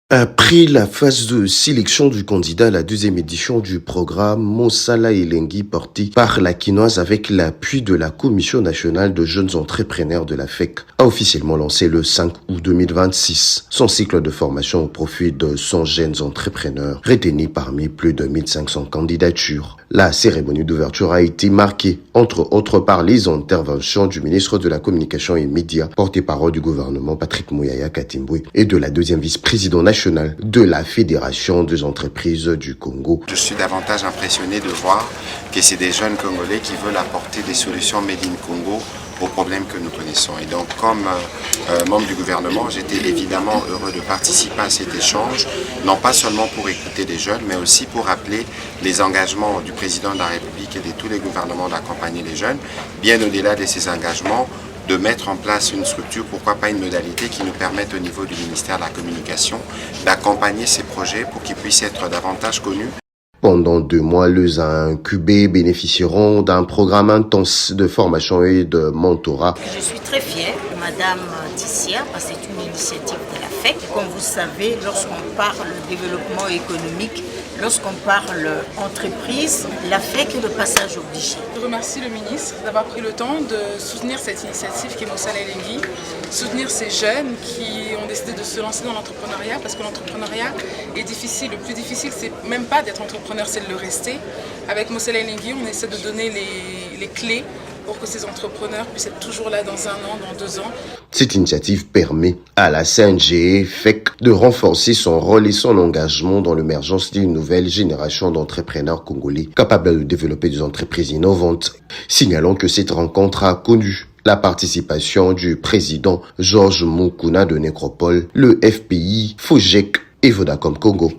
Après la phase de sélection du candidat à la deuxième édition du programme Mosala Elengi porté par la Quinoise avec l'appui de la Commission nationale de jeunes entrepreneurs de la FEC, a officiellement lancé le 5 août 2026 son cycle de formation au profit de 100 jeunes entrepreneurs retenus parmi plus de 1500 candidatures. La cérémonie d'ouverture a été marquée, entre autres, par les interventions du ministre de la Communication et Médias, porte-parole du gouvernement Patrick Mouyaya Katimbwe et de la deuxième vice-présidente nationale de la Fédération des entreprises du Congo. Je suis davantage impressionné de voir que c'est des jeunes Congolais qui veulent apporter des solutions made in Congo aux problèmes que nous connaissons. Et donc, comme membre du gouvernement, j'étais évidemment heureux de participer à cet échange, non pas seulement pour écouter les jeunes, mais aussi pour rappeler les engagements du président de la République et de tous les gouvernements d'accompagner les jeunes, bien au-delà de ces engagements, de mettre en place une structure, pourquoi pas une modalité qui nous permette au niveau du ministère de la Communication d'accompagner ces projets pour qu'ils puissent être davantage connus. Pendant 2 mois, les incubés bénéficieront d'un programme intense de formation et de mentorat. Je suis très fière de Madame Tissia parce que c'est une initiative de la FEC. Comme vous savez, lorsqu'on parle développement économique, lorsqu'on parle entreprise, la FEC est le passage obligé. Je remercie le ministre d'avoir pris le temps de soutenir cette initiative qui est Mosala Elengi, soutenir ces jeunes qui ont décidé de se lancer dans l'entrepreneuriat parce que l'entrepreneuriat est difficile. Le plus difficile, c'est même pas d'être entrepreneur, c'est de le rester. Avec Mosala Elengi, on essaie de donner les clés pour que ces entrepreneurs puissent être toujours là dans 1 an, dans 2 ans. Cette initiative permet à la CNG FEC de renforcer son rôle et son engagement dans l'émergence d'une nouvelle génération d'entrepreneurs congolais capables de développer des entreprises innovantes. Signalons que cette rencontre a connu la participation du président Georges Mukuna de Nécropole, le FPI, FOGEC et Vodacom Congo.